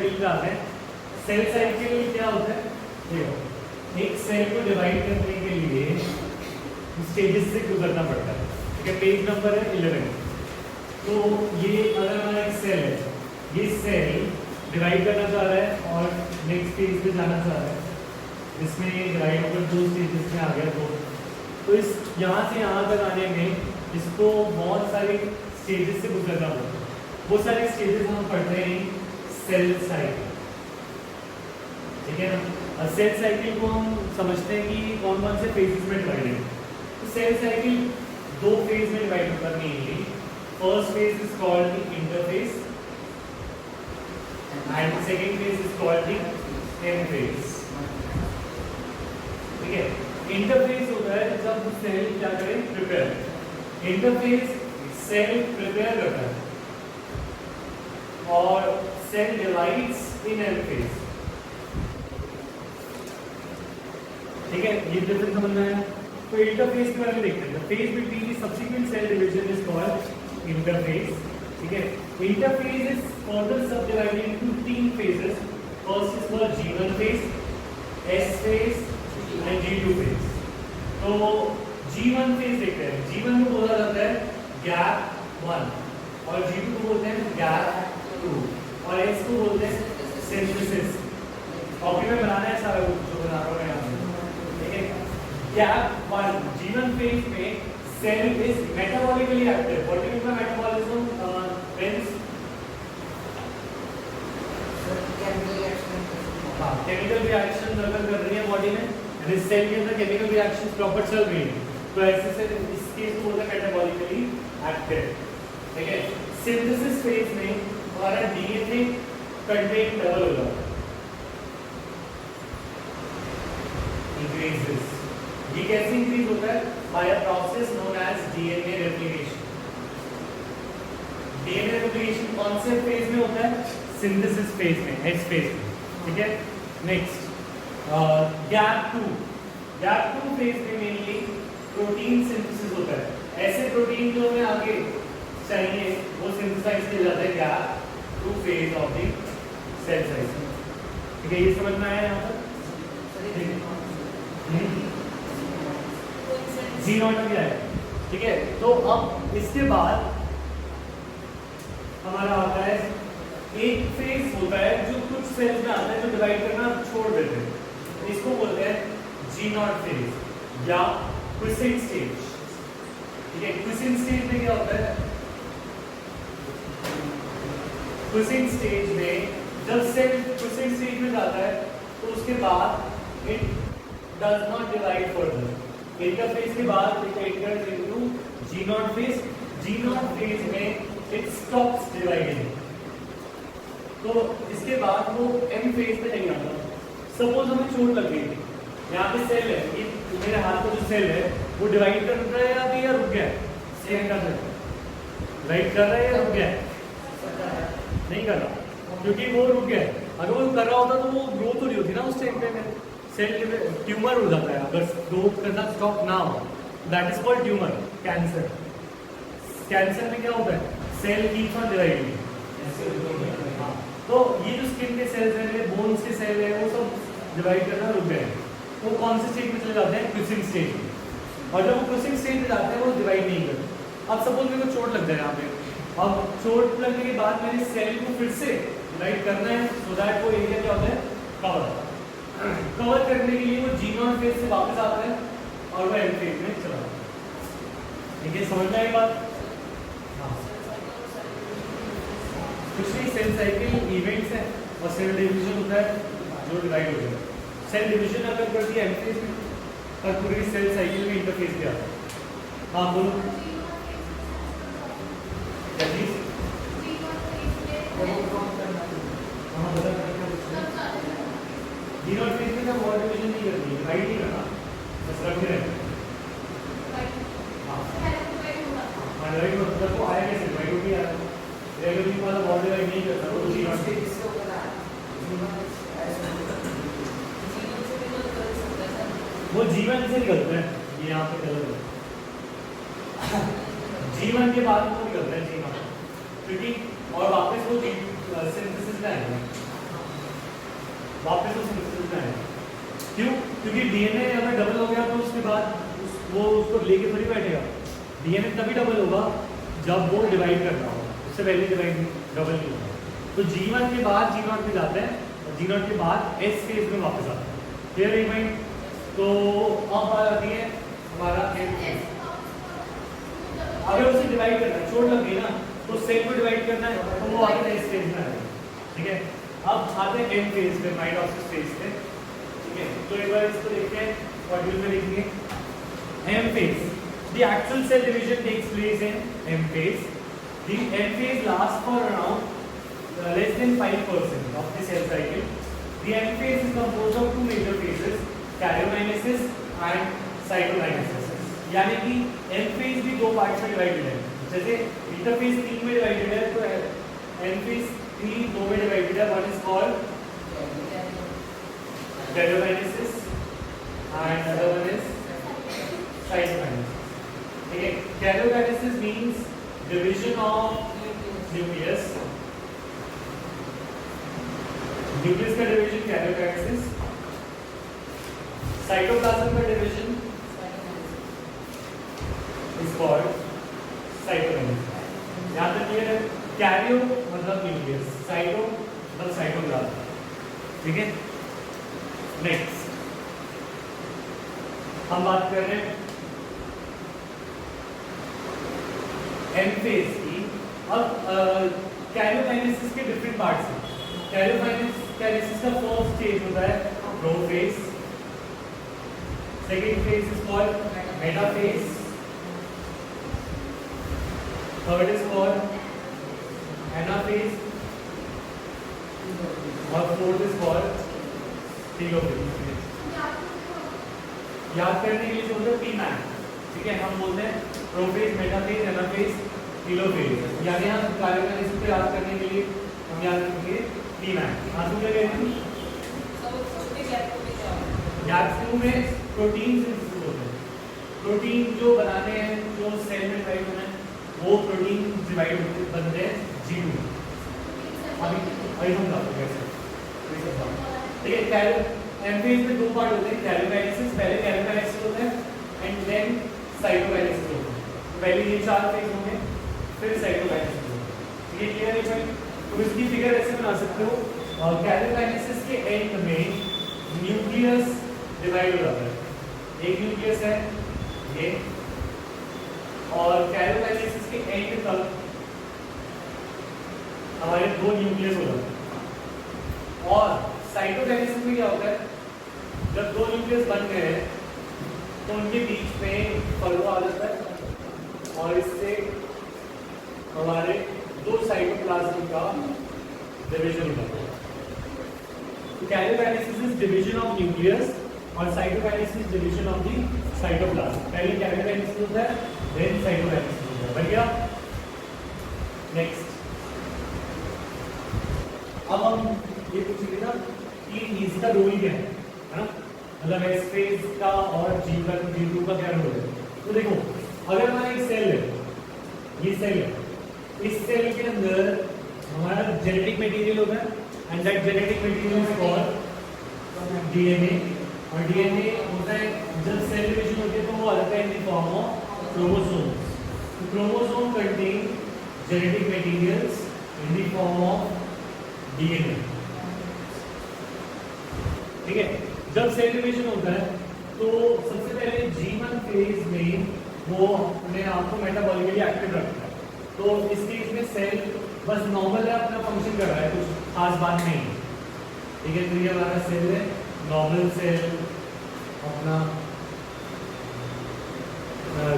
Cell cycle क्या होता है? देखो, एक सेल को डिवाइड करने के लिए स्टेजेस से गुजरना पड़ता है। ठीक है, पेज नंबर है 11। तो ये अगर हमारा एक सेल है, ये सेल डिवाइड करना चाह रहा है और नेक्स्ट पेज पे जाना चाह रहा है, इसमें डिवाइड होकर 2 स्टेजेस में आ गया 2। तो इस यहाँ से यहाँ तक आने में इसको बहुत सारे स्टेजेस से गुजरना पड़ता है। वो सारे स्टेजेस हम पढ़ रहे हैं सेल साइकिल। ठीक है ना। सेल साइकिल को हम समझते हैं कि कौन कौन से फेजेस में डिवाइड है। तो सेल साइकिल 2 फेज में डिवाइड होता है mainly. First phase is called the interphase and second phase is called the end phase. ठीक है, इंटरफेज होता है जब सेल क्या करे, प्रिपेयर। इंटरफेज सेल प्रिपेयर करता है और cell divides in and phase. ठीक है, ये डिफरेंस समझ में आया। तो इंटरफेज के बारे में देखते हैं। Phase between the subsequent cell division is called interphase. ठीक है, interphase is further subdivided into 3 phases. First is called G1 phase, S phase and G2 phase. तो G1 फेज देखते हैं। G1 को बोला जाता है गैप 1 और G2 को बोलते हैं गैप 2 और S को बोलते हैं सिंथेसिस। कॉपी में बनाना है सारा कुछ जो बना रहा हूं यहां। गैप 1 G1 फेज में cell is metabolically active. What is the metabolism friends? Chemical reaction अगर कर रही है बॉडी में, यानी सेल के अंदर केमिकल रिएक्शंस प्रॉपर चल रही है, तो ऐसे से इस केस को बोलते हैं मेटाबॉलिकली एक्टिव। ठीक है, सिंथेसिस फेज में हमारा डीएनए कंटेंट डबल हो जाता है, इंक्रीजेस। ये कैसे इंक्रीज होता है? By a process known as DNA replication. DNA replication कौन से फेज में होता है? सिंथेसिस फेज में, एस फेज में। ठीक है, नेक्स्ट गैप 2। गैप 2 फेज में मेनली प्रोटीन सिंथेसिस होता है। ऐसे प्रोटीन जो हमें आगे चाहिए वो सिंथेसाइज किया जाता है gap 2 phase of the cell cycle. ठीक है, ये समझ में आया यहाँ पर? G0 में क्या है? ठीक है, तो अब इसके बाद हमारा आता है एक फेज होता है जो कुछ सेल्स में आता है जो डिवाइड करना छोड़ देते हैं। इसको बोलते हैं G0 फेज या क्विसेंट स्टेज। ठीक है, क्विसेंट स्टेज में क्या होता है? क्विसेंट स्टेज में जब सेल क्विसेंट स्टेज में जाता है तो उसके बाद it does not divide further. Interphase के बाद it enters into G0 phase. G0 phase में इट स्टॉप्स डिवाइडिंग। तो इसके बाद वो M फेज में नहीं आता। सपोज हमें चोट लग गई, यहाँ पे सेल है, ये मेरे हाथ में जो सेल है वो डिवाइड कर रहा है अभी या रुक गया है? सेल कर रहा है, डिवाइड कर रहा है या रुक गया है? नहीं कर रहा, क्योंकि वो रुक गया है। अगर वो कर रहा होता तो वो ग्रोथ हो रही होती ना उस टाइम पे। सेल ट्यूमर हो जाता है अगर ग्रोथ करना स्टॉप ना हो। That is called tumour, cancer. Cancer में क्या होता है? Cell keeps on dividing. तो ये जो स्किन के सेल्स हैं, बोन्स के सेल हैं, वो सब डिवाइड करना रुक गए। वो कौन से स्टेज में चले जाते हैं? क्विसिंग स्टेज में। और जब वो क्विसिंग स्टेज में जाते हैं वो डिवाइड नहीं करते। अब सपोज मेरे को चोट लग जाए यहाँ पे, अब चोट लगने के बाद मेरे सेल को फिर से डिवाइड करना है सो दैट वो एरिया क्या होता है? कवर करने के लिए वो G0 फेज से वापस आता है और वो M फेज में चला जाता है। ठीक है, समझ में आई बात? हाँ, कुछ नहीं, सेल साइकिल इवेंट्स है और सेल डिवीजन होता है जो डिवाइड हो जाए। सेल डिवीजन अगर करती है M फेज में और पूरी सेल साइकिल में इंटरफेज पे आता है। हाँ बोलो। हाँ बता। G0 फेज में सब और डिवीजन नहीं करनी, डिवाइड नहीं करना, बस रखते रहना। हाँ डिवाइड मतलब वो आया कैसे? डिवाइड हो गया। रेगुलरली वाला और डिवाइड नहीं करता वो G0 फेज से होता है। वो G1 से निकलता है, ये यहाँ पे कलर है। G1 के बाद वो निकलता है G0, क्योंकि और वापस वो सिंथेसिस में आएगा। वापस उस सिंथेसिस में आएगा। क्यों? क्योंकि डीएनए अगर डबल हो गया तो उसके बाद वो उसको लेके थोड़ी बैठेगा। डीएनए तभी डबल होगा जब वो डिवाइड करना होगा, उससे पहले डिवाइड डबल नहीं होगा। तो G1 के बाद G0 में जाते हैं और G0 के बाद S फेज में वापस आते हैं। क्लियर है भाई? तो अब बात आती है हमारा M फेज। अगर उसे डिवाइड करना है, चोट लग गई ना, तो सेल को डिवाइड करना है तो वो आगे S फेज में आएगा। ठीक है, अब आते हैं M फेज पे, माइटोसिस फेज पे। ठीक है, तो एक बार इसको देखते हैं, मॉड्यूल में लिखेंगे M phase. The actual cell division takes place in M phase. The M phase lasts for around less than 5% of the cell cycle. The M phase is composed of two major phases, karyokinesis and cytokinesis. यानी कि M phase भी दो parts में divided है। जैसे interphase 3 में divided है, तो M phase 3 दो में डिवाइडेड है। One is called karyokinesis and other one is cytokinesis. Okay, karyokinesis means division of nucleus. Nucleus का डिवीजन karyokinesis, साइटोप्लाज्म का डिवीजन is called cytokinesis. यहाँ तक क्लियर है? कैरियो मतलब न्यूक्लियस, साइटो मतलब साइटोप्लाज्म। ठीक है, नेक्स्ट हम बात कर रहे हैं M फेज की। अब कैरियोकाइनेसिस के डिफरेंट पार्ट्स हैं। कैरियोकाइनेसिस का फर्स्ट स्टेज होता है prophase, second phase is called metaphase, third is called anaphase और फोर्थ इज कॉल्ड टेलोफेज। याद करने के लिए जो होता है पीमैन। ठीक है, हम बोलते हैं प्रोफेज, मेटाफेज, एनाफेज, टेलोफेज। यानी हम कैरियोकाइनेसिस को याद करने के लिए हम याद रखेंगे पीमैन। आंसू क्या कहते हैं? गैप में प्रोटीन सिंथेसिस होते हैं। प्रोटीन जो बनाने हैं, जो सेल में डिवाइड होना है, वो प्रोटीन डिवाइड होते बनते हैं G2। अभी हम बताते हैं कैसे। ठीक है, M फेज में दो पार्ट होते हैं, कैरियोकाइनेसिस, पहले कैरियोकाइनेसिस होता है एंड देन साइटोकाइनेसिस होता है। पहले ये चार फेज होंगे, फिर साइटोकाइनेसिस होगा। ये क्लियर है भाई? तो इसकी फिगर ऐसे बना सकते हो, कैरियोकाइनेसिस के एंड में न्यूक्लियस डिवाइड हो जाता है। एक न्यूक्लियस है ये, और कैरियोकाइनेसिस के एंड तक हमारे दो न्यूक्लियस हो जाते हैं। और साइटोकाइनेसिस में क्या होता है? जब दो न्यूक्लियस बन गए हैं तो उनके बीच में फलवा आ जाता है और इससे हमारे दो साइटोप्लाज्म का डिवीजन होता है। तो karyokinesis is division of nucleus और cytokinesis division of the cytoplasm. पहले कैरियोकाइनेसिस होता है, देन साइटोकाइनेसिस होता है। बढ़िया, नेक्स्ट अब हम ये पूछेंगे ना कि इसका रोल क्या है ना, मतलब एस फेज का और G1 G2 का क्या रोल है। तो देखो, अगर हमारा एक सेल है, ये सेल है, इस सेल के अंदर हमारा जेनेटिक मटेरियल होता है and that genetic material is called DNA. और डीएनए होता है, जब सेल डिवीजन होती है तो वो आता है in the form of chromosomes. तो chromosome contain genetic materials in the form of DNA. ठीक है, जब सेल डिवीजन होता है तो सबसे पहले G1 फेज में वो अपने आप को मेटाबॉलिकली एक्टिव रखता है। तो इस स्टेज में सेल बस नॉर्मल है, अपना फंक्शन कर रहा है, कुछ खास बात नहीं है। ठीक है, तो ये हमारा सेल है, नॉर्मल सेल अपना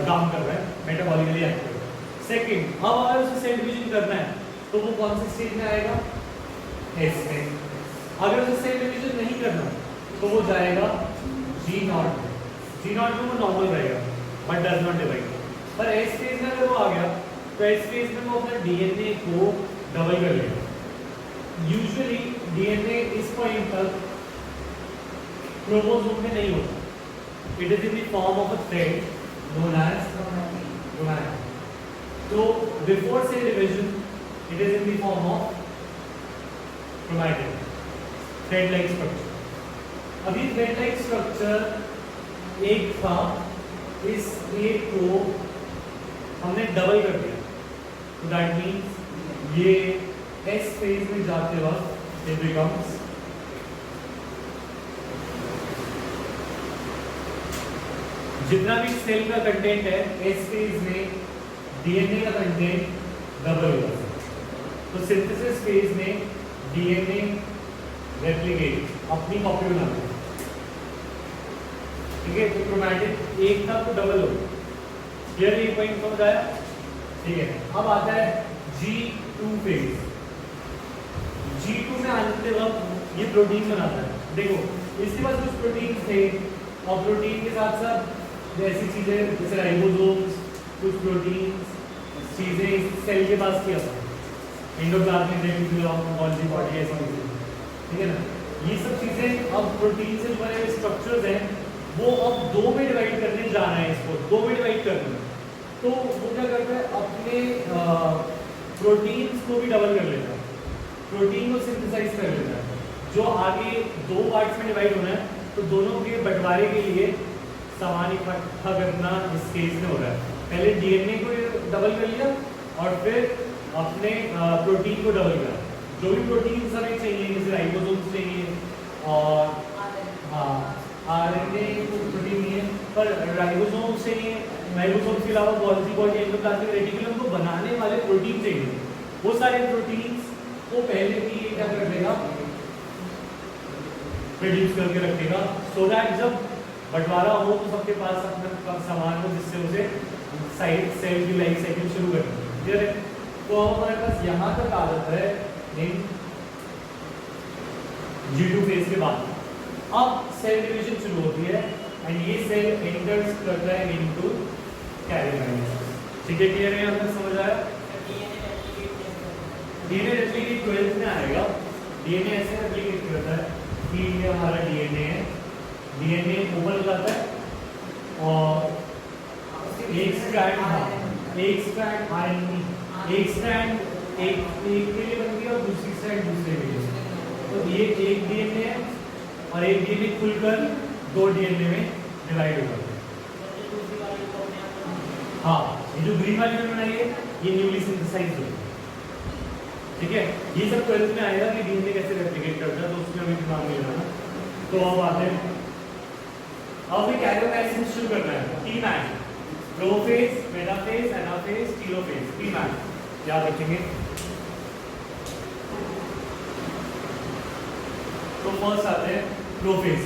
काम कर रहा है, मेटाबॉलिकली एक्टिव। सेकंड, अब अगर उसे सेल डिवीजन करना है तो वो कौन से स्टेज में आएगा? एस में। अगर उसे सेल डिवीजन नहीं करना तो वो जाएगा G0 में। G0 में वो नॉर्मल रहेगा बट डज नॉट डिवाइड। पर एस फेज में अगर वो आ गया तो एस फेज में वो अपना डीएनए को डबल कर लेगा। यूजुअली डीएनए इस पॉइंट तक क्रोमोसोम में नहीं होता, it is in the form of a thread known as chromatin. तो before cell division it is in the form of chromatin, thread like structure. अभी वेल लाइक स्ट्रक्चर एक था, इस एक को हमने डबल कर दिया, तो दैट मीन्स ये एस फेज में जाते वक्त इट बिकम्स जितना भी सेल का कंटेंट है एस फेज में डीएनए का कंटेंट डबल होगा। तो सिंथेसिस फेज में डीएनए रेप्लिकेट अपनी कॉपी बनाता है, ठीक है। तो क्रोमैटिन एक था तो डबल हो गया। क्लियर, एक पॉइंट समझ आया, ठीक है। अब आता है G2 फेज। G2 में आते वक्त ये प्रोटीन बनाता है। देखो इसके पास कुछ प्रोटीन थे और प्रोटीन के साथ साथ ऐसी चीजें जैसे राइबोसोम्स, कुछ प्रोटीन चीजें सेल के पास किया था, एंडोप्लाज्मिक रेटिकुलम, गोल्गी बॉडी, ऐसी चीजें, ठीक है ना। ये सब चीजें अब प्रोटीन से बने हुए स्ट्रक्चर्स हैं, वो अब दो में डिवाइड करने जा रहे हैं, इसको दो में डिवाइड करने। तो वो क्या करता है, अपने प्रोटीन्स को भी डबल कर लेता है, प्रोटीन को सिंथेसाइज कर लेता है। जो आगे दो पार्ट्स में डिवाइड होना है, तो दोनों के बंटवारे के लिए सामान इकट्ठा करना इस केस में हो रहा है। पहले डीएनए को डबल कर लिया और फिर अपने प्रोटीन को डबल करा। जो भी प्रोटीन हमें चाहिए, जैसे राइबोसोम्स चाहिए और हाँ आरएनए को प्रोटीन नहीं है पर राइबोसोम्स चाहिए, राइबोसोम्स के अलावा गोल्गी बॉडी, एंडोप्लाज्मिक रेटिकुलम को बनाने वाले प्रोटीन चाहिए। वो सारे प्रोटीन्स को पहले भी क्या कर देगा, प्रोड्यूस करके रखेगा, सो दैट जब बंटवारा हो तो सबके पास अपना सामान हो, जिससे उसे साइड सेल की लाइफ साइकिल शुरू करनी है। क्लियर है। तो अब हमारे पास यहाँ तक आदत है इन G2 फेज के बाद। अब सेल डिवीजन शुरू होती है एंड ये सेल एंटर्स करता है इनटू कैरियोकाइनेसिस। ठीक है, क्लियर है, यहाँ तक समझ आया। डीएनए रेप्लिकेट 12th में आएगा। डीएनए ऐसे रेप्लिकेट करता है कि ये हमारा डीएनए है, डीएनए ऊपर जाता है और एक स्ट्रैंड आरएनए, एक स्ट्रैंड एक के लिए बनती है और दूसरी स्ट्रैंड दूसरे के लिए। तो ये एक डीएनए है और एक डीएनए खुलकर दो डीएनए में डिवाइड होगा। हाँ, ये जो ग्रीन वाली में बनाई है ये न्यूली सिंथेसाइज्ड है, ठीक है। ये सब 12th में आएगा कि डीएनए कैसे रेप्लिकेट करता है, तो उसमें अभी दिमाग नहीं लगाना। तो अब आते हैं, अब भी कैरियोकाइनेसिस शुरू करना है। तीन आए, प्रोफेज, मेटाफेज, एनाफेज, टेलोफेज, तीन आए, याद रखेंगे। तो फर्स्ट आते हैं प्रोफेज।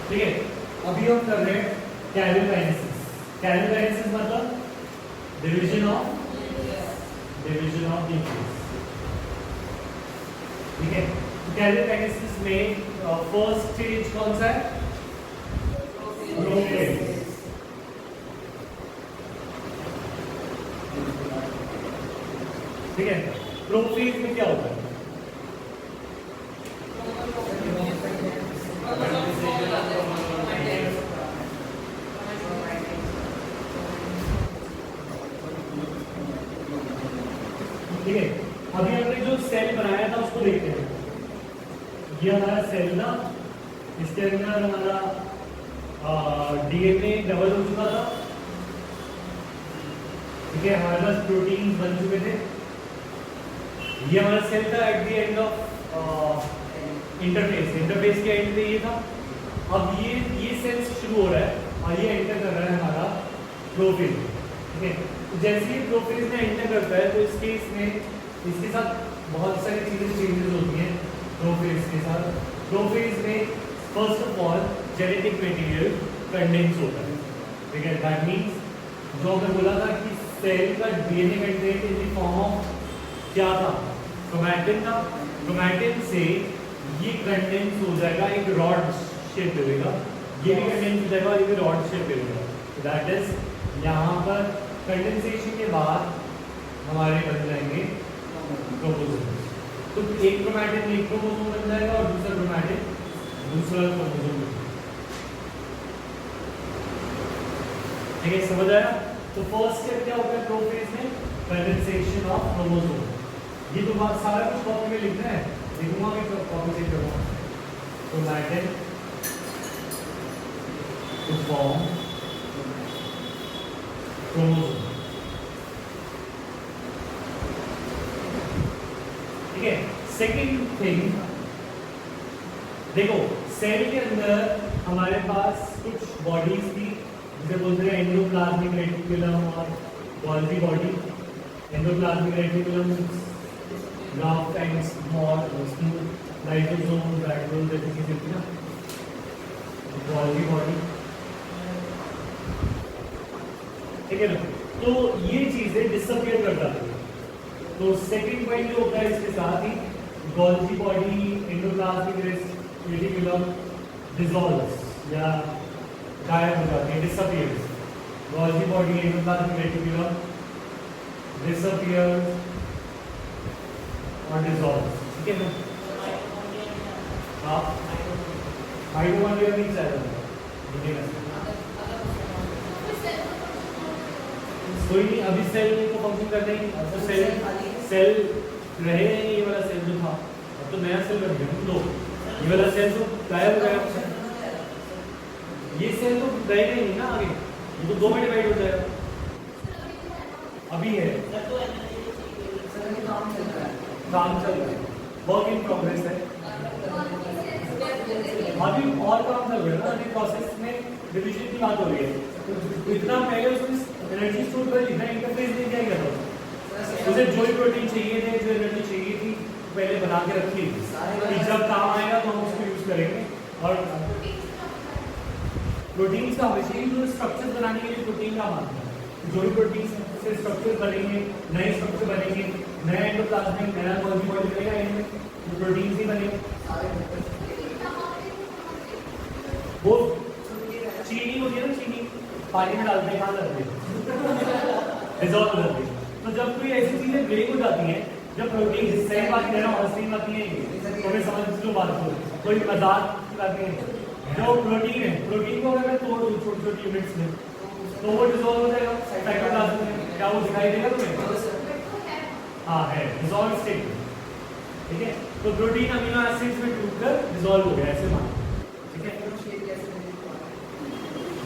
ठीक है, अभी हम कर रहे हैं कैरियोकाइनेसिस। कैरियोकाइनेसिस मतलब डिवीजन ऑफ न्यूक्लियस, ठीक है। कैरियोकाइनेसिस में फर्स्ट स्टेज कौन सा है, प्रोफेज। ठीक है, प्रोफेज में क्या होता है, ठीक है। अभी हमने जो सेल बनाया था उसको देखते हैं। ये हमारा सेल ना, इसके अंदर हमारा डीएनए डबल हो चुका था, ठीक है। हमारे पास प्रोटीन बन चुके थे। ये हमारा सेल था at the end of interface के एंड पे ये था। अब ये सेल शुरू हो रहा है और ये एंटर कर रहा है हमारा प्रोफेज, ठीक है। जैसे ही प्रोफेज में एंटर करता है तो इसके इसके साथ बहुत सारी चीजें चेंजेस होती हैं प्रोफेज के साथ। प्रोफेज में first of all genetic material condense होता है, ठीक है। दैट मींस जो मैं बोला था कि सेल का DNA content in the form of क्या था, क्रोमैटिन था। क्रोमैटिन से ये कंडेंस हो जाएगा, एक रॉड शेप लेगा, ये भी कंडेंस हो जाएगा, ये भी रॉड शेप लेगा। दैट इज यहाँ पर कंडेंसेशन के बाद हमारे बन जाएंगे क्रोमोसोम। तो एक क्रोमैटिन एक क्रोमोसोम बन जाएगा और दूसरा क्रोमैटिन दूसरा क्रोमोसोम। ठीक है, समझ आया? तो फर्स्ट स्टेप क्या होता है प्रोफेज में? Condensation of chromosome. ये तो बात सारा कुछ कॉपी में लिखना है, लिखूंगा मैं तो कॉपी से करूंगा। Chromatin to form chromosome. ठीक है, सेकंड थिंग देखो, सेल के अंदर हमारे पास कुछ बॉडीज थी जिसे बोलते हैं एंडोप्लाज्मिक रेटिकुलम और Golgi body. Endoplasmic reticulum graft and small smooth lysosome ribosome जैसी चीजें थी ना, गोल्गी बॉडी। ठीक है ना, तो ये चीजें डिसअपियर कर जाती है। तो सेकंड पॉइंट जो होता है इसके साथ ही, Golgi body endoplasmic reticulum dissolves या गायब हो जाती है, disappears. Golgi body endoplasmic reticulum disappears और डिसॉल्व्स। ठीक है ना? हाँ, माइटोकॉन्ड्रिया नहीं चाहिए कोई नहीं, अभी सेल को फंक्शन करना ही, तो सेल रहे नहीं। ये वाला सेल जो था अब तो नया सेल बन गया। दो ये वाला सेल तो गायब हो गया, ये सेल तो रहेगा ही नहीं ना आगे, ये तो 2 में डिवाइड हो जाएगा। अभी है काम चल रहा है, वर्क इन प्रोग्रेस है। अभी और काम चल रहा है ना, अभी प्रोसेस में डिवीजन की बात हो रही है। तो इतना पहले उसमें एनर्जी स्टोर कर ली ना, इंटरफेस नहीं किया गया था। उसे जो ही प्रोटीन चाहिए थे, जो एनर्जी चाहिए थी, पहले बना के रखी थी। जब काम आएगा तो हम उसको यूज करेंगे। और प्रोटीन्स का हमेशा ही जो स्ट्रक्चर बनाने के लिए प्रोटीन का मानता है। जो भी प्रोटीन से स्ट्रक्चर बनेंगे, नए स्ट्रक्चर बनेंगे, नया एंडोप्लाज्मिक, नया गोल्गी बॉडी बनेगा, इनमें जो प्रोटीन ही बनेंगे। वो चीनी होती है ना, चीनी पानी में डालते हैं, कहाँ डालते हैं? डिसॉल्व करते हैं। तो जब कोई ऐसी चीजें ब्रेक हो जाती हैं, जब प्रोटीन सही बात है ना, हंसनी बात नहीं है, तो हमें समझ लो बात को, कोई मजाक की बात नहीं है। जो प्रोटीन है, प्रोटीन को अगर मैं तोड़ दूं छोटी छोटी यूनिट्स में, तो वो डिसॉल्व हो जाएगा साइटोप्लाज्म में। क्या वो दिखाई देगा तुम्हें? हाँ, है डिसॉल्व स्टेट। ठीक है, तो प्रोटीन अमीनो एसिड्स में टूटकर डिसॉल्व हो गया, ऐसे मान। ठीक है,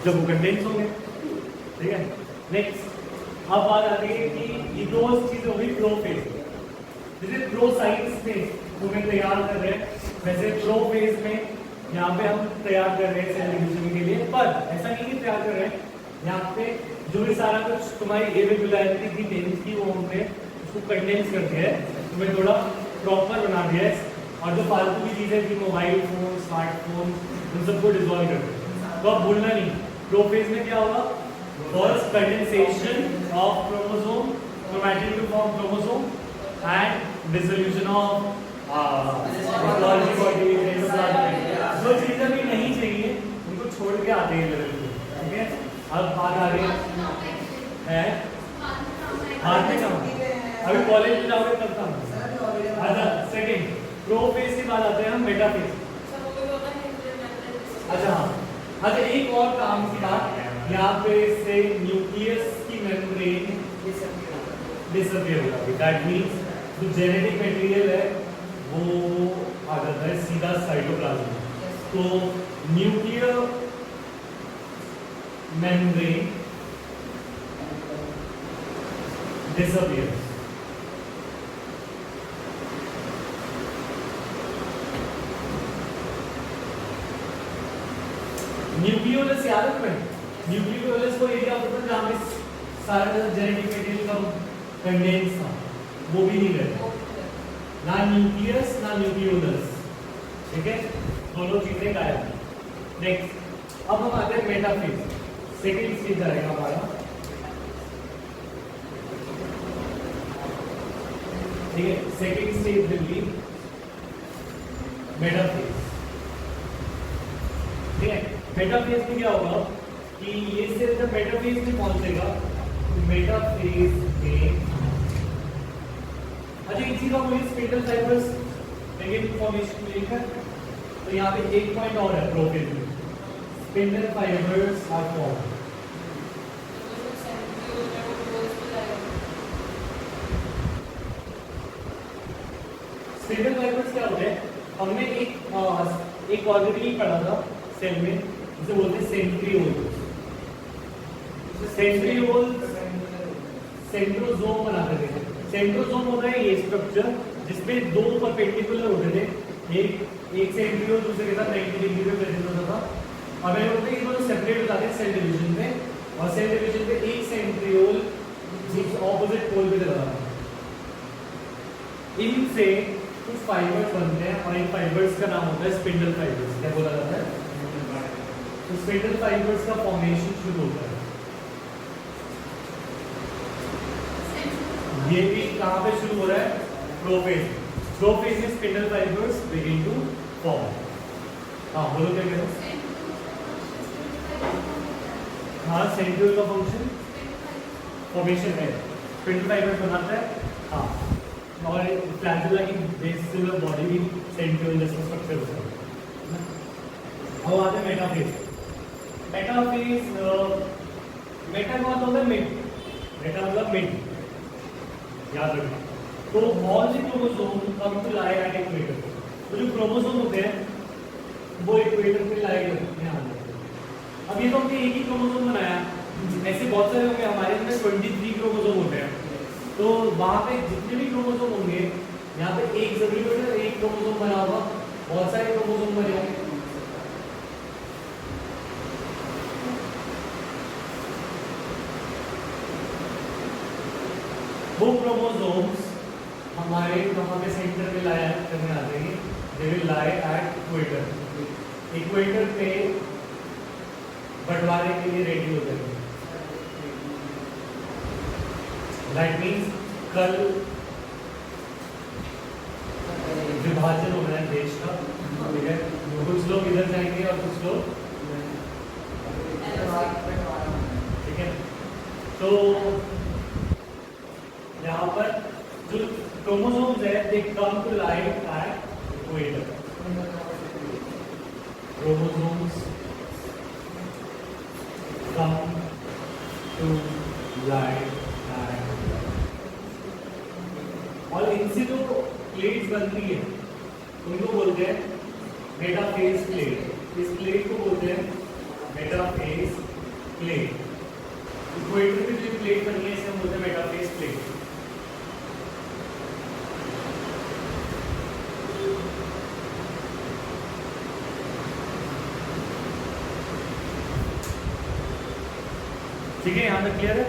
जब वो कंडेंस हो गए। ठीक है, नेक्स्ट अब बात आती है कि ये दो चीजें हो गई प्रोफेज। जैसे प्रो साइंस में तुम्हें तैयार कर रहे हैं, वैसे प्रोफेज में यहाँ पे हम तैयार कर रहे हैं सेल डिवीजन के लिए। पर ऐसा नहीं कि तैयार कर रहे हैं, यहाँ पे जो भी सारा कुछ तुम्हारी इरेगुलरिटी थी टेंस की, वो हमने उसको कंडेंस कर दिया है, तुम्हें थोड़ा प्रॉपर बना दिया है। और जो फालतू की चीजें थी, मोबाइल फोन, स्मार्टफोन, उन सबको डिसॉल्व कर दिया। तो अब भूलना नहीं, प्रोफेज में क्या होगा? First condensation of chromosome, chromatin to form chromosome, and dissolution of Golgi body endoplasmic. जो चीजें भी नहीं चाहिए उनको छोड़ के आते हैं लेवल पे। ठीक है, अब बात आ रही है बाद में काम, अभी कॉलेज में जाओगे तब काम। अच्छा, सेकंड प्रोफेज के बाद आते हैं हम मेटाफेज। अच्छा हाँ, अच्छा एक और काम की बात, यहाँ पे से न्यूक्लियस की मेम्ब्रेन डिसअपियर हो जाती है। दैट मींस जो जेनेटिक मटेरियल है वो आ जाता है सीधा साइटोप्लाज्म में। तो न्यूक्लियर मेम्ब्रेन disappears. न्यूक्लियोलस याद है तुम्हें? न्यूक्लियोलस को एरिया होता था जहाँ पे सारा जेनेटिक मटेरियल का कंडेंस था, वो भी नहीं रहता। ना न्यूक्लियस ना न्यूक्लियोलस। ठीक है, दोनों चीजें गायब। नेक्स्ट अब हम आते हैं मेटाफेज। सेकेंड स्टेज आ रहेगा हमारा। ठीक है, second stage will be metaphase. ठीक है, मेटाफेज में क्या होगा कि ये सिर्फ जब मेटाफेज में पहुंचेगा तो मेटाफेज में अच्छा एक चीज का मुझे स्पेटल फाइबर्स नेगेटिव फॉर्मेशन लेकर तो यहाँ पे एक पॉइंट और है प्रोफेज में, spindle fibres are formed. Spindle fibres क्या होते हैं? हमने एक ऑलरेडी पढ़ा था सेल में, जिसे बोलते हैं सेंट्रियोल्स। सेंट्रियोल्स सेंट्रोजोम बनाते थे। सेंट्रोजोम होता है ये स्ट्रक्चर जिसमें दो परपेंडिकुलर होते थे, एक सेंट्रियोल दूसरे के साथ 90 डिग्री पे प्रेजेंट होता था। अब ये होते हैं कि दोनों सेपरेट हो जाते हैं सेल डिवीजन में, और सेल डिवीजन में एक सेंट्रियोल जिस ऑपोजिट पोल पे चला जाता है। इनसे कुछ फाइबर्स बनते हैं और इन फाइबर्स का नाम होता है स्पिंडल फाइबर्स। क्या बोला जाता है? तो स्पिंडल फाइबर्स का फॉर्मेशन शुरू होता है। ये भी कहां पे शुरू हो रहा है? प्रोफेज। प्रोफेज में spindle fibres begin to form. हाँ बोलो क्या कह रहे हो? हाँ सेंट्रियोल का फंक्शन फॉर्मेशन है, स्पिंडल फाइबर्स बनाता है। हाँ, और फ्लैजेला की बेसिलर बॉडी भी सेंट्रियोल जैसा स्ट्रक्चर होता है। अब आते हैं मेटाफेज। मेटाफेज मेटा का मतलब होता है मिड, मेटा मतलब मिड, याद रखना। तो all the chromosome come to lie at equator. तो जो क्रोमोसोम होते हैं वो इक्वेटर पे लाई करते हैं। अब ये तो हमने एक ही क्रोमोसोम बनाया, ऐसे बहुत सारे होंगे, हमारे में 23 क्रोमोसोम होते हैं। तो वहाँ पे जितने भी क्रोमोसोम होंगे, यहाँ पे एक जरूरी होगा, एक क्रोमोसोम बना होगा, बहुत सारे क्रोमोसोम बने होंगे। वो क्रोमोसोम्स हमारे वहाँ पे सेंटर में लाया करने आ जाएंगे। They will lie at equator. Equator पे बंटवारे के लिए रेडी हो जाएंगे। दैट मीन्स कल विभाजन हो रहा है देश का, ठीक है? कुछ लोग इधर जाएंगे और कुछ लोग, ठीक है? तो यहाँ पर जो क्रोमोसोम्स है they come to lie at equator. Chromosomes come to lie at, और इनसे जो प्लेट्स बनती है उनको बोलते हैं मेटाफेज प्लेट। इस प्लेट को बोलते हैं मेटाफेज प्लेट। इक्वेटर पे जो प्लेट बनी है इसे हम बोलते हैं मेटाफेज प्लेट। ठीक है, यहाँ तक क्लियर है?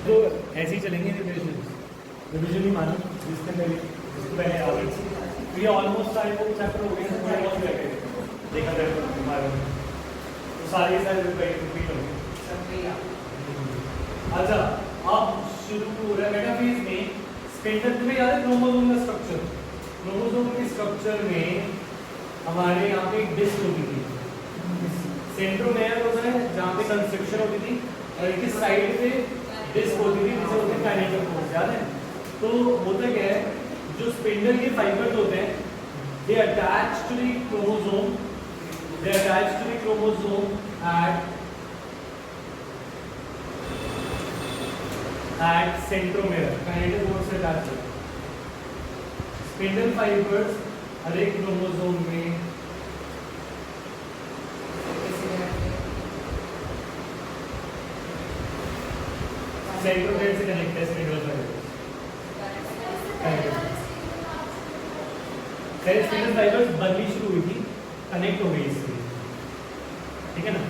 तो ऐसे ही चलेंगे रिविजन ही मानो जिसके पहले आ गए। तो ये ऑलमोस्ट सारे वो चैप्टर हो गए हैं, थोड़े बहुत रह गए देखा जाए तो सारे रिपीट हो गए। अच्छा, अब शुरू हो रहा है मेटाफेज में। स्पिंडल में याद है क्रोमोसोम का स्ट्रक्चर? क्रोमोसोम के स्ट्रक्चर में हमारे यहाँ पे एक डिस्क होती थी, सेंट्रोमेयर होता है जहाँ पे कंस्ट्रक्शन होती थी, और एक साइड पे डिस्क होती थी जिसे बोलते हैं काइनेटोकोर। याद है? तो होता क्या है, जो स्पिंडल के फाइबर्स होते हैं they attach to the chromosome, they attach to the chromosome at centromere, kinetochore से अटैच है। स्पिंडल फाइबर्स हर एक क्रोमोसोम में सेंट्रोमेयर से कनेक्ट है। स्पिंडल फाइबर्स स्पिंडल फाइबर्स बननी शुरू हुई थी, कनेक्ट हो गई इससे, ठीक है ना?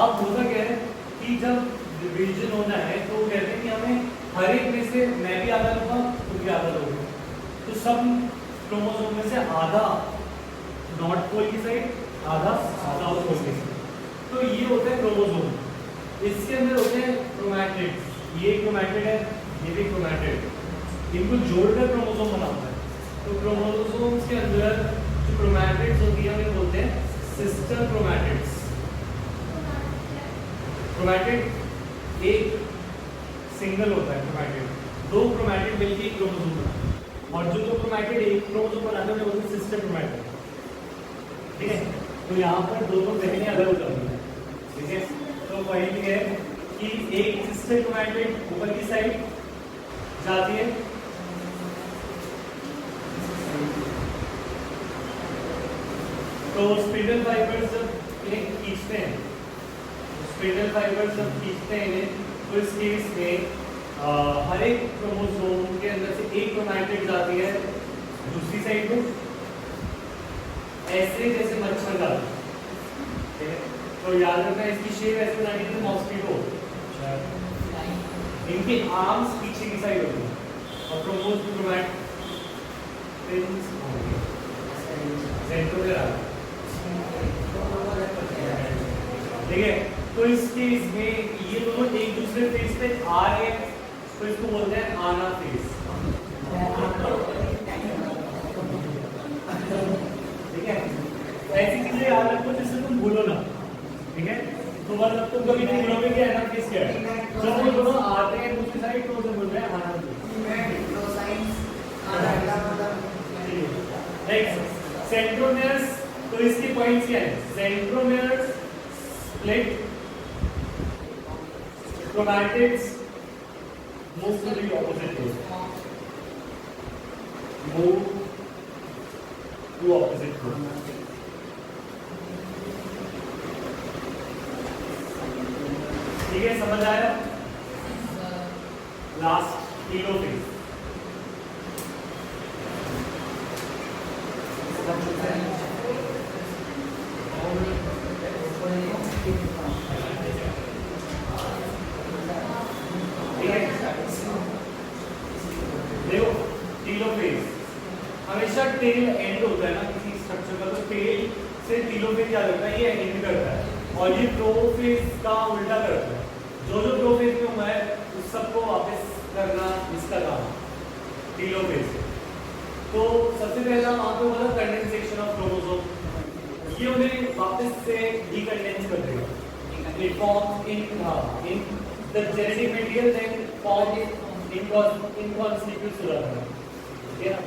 अब होता क्या है कि जब डिवीजन होना है तो कहते हैं कि हमें हर एक में से, मैं भी आधा लूंगा तुम भी आधा लोगे, तो सब क्रोमोसोम में से आधा नॉर्थ पोल की साइड, आधा साउथ पोल की साइड। तो ये होता है क्रोमोसोम। इसके अंदर होते हैं क्रोमैटिड्स, ये क्रोमैटिड है, ये भी क्रोमैटिड, इनको जोड़कर क्रोमोसोम बना होता है। तो क्रोमोसोम्स के अंदर जो क्रोमैटिड्स होती है उन्हें बोलते हैं सिस्टर क्रोमैटिड्स। क्रोमैटिड एक सिंगल होता है, क्रोमैटिड दो क्रोमैटिड मिलकर एक क्रोमोसोम बनाते हैं, और जो दो क्रोमैटिड एक क्रोमोसोम बनाते हैं उन्हें बोलते हैं सिस्टर क्रोमैटिड। ठीक है। तो यहाँ पर दोनों बहनें अलग हो जाती हैं, ठीक है। तो पहली है कि एक सिस्टर क्रोमैटिड ऊपर की साइड जाती है, तो स्पिंडल फाइबर्स जब इन्हें खींचते हैं, स्पिंडल फाइबर्स जब खींचते हैं इन्हें, तो इस केस में हर एक क्रोमोसोम के अंदर से एक क्रोमैटिड जाती है दूसरी साइड में, ऐसे जैसे मच्छर जाते हैं, ठीक है। तो याद रखना इसकी शेप ऐसे बनानी है मॉस्किटो, इनके आर्म्स पीछे की साइड होती है और क्रोमोसोम क्रोमैटिड्स सेंट्रोमेयर, ठीक है। तो इसके इसमें ये दोनों एक दूसरे फेस पे आ रहे हैं, तो इसको बोलते हैं आना फेस, ठीक है। ऐसी चीजें याद रखो जिससे तुम भूलो ना, ठीक है। तो मतलब तुम कभी नहीं भूलोगे कि आना फेस क्या है, जब वो दोनों आते हैं दूसरी साइड तो उसे बोलते हैं आना फेस। नेक्स्ट सेंट्रोमेयर्स, तो इसके पॉइंट्स क्या हैं? सेंट्रोमेयर्स split, chromatids move to the opposite pole, move to opposite pole, ठीक है, समझ आया? लास्ट टेलोफेज, देखो टेलोफेज हमेशा टेल एंड होता है ना किसी स्ट्रक्चर का, तो टेल से टेलोफेज क्या करता है, ये एंड करता है, और ये प्रोफेज का उल्टा करता है, जो जो प्रोफेज में हुआ है उस सबको वापस करना इसका काम टेलोफेज। तो सबसे पहला वहां पे बोला कंडेंसेशन ऑफ क्रोमोसोम, ये उन्हें वापस से डीकंडेंस कर देगा, it forms in the genetic material, then form in conspicuous, ठीक है।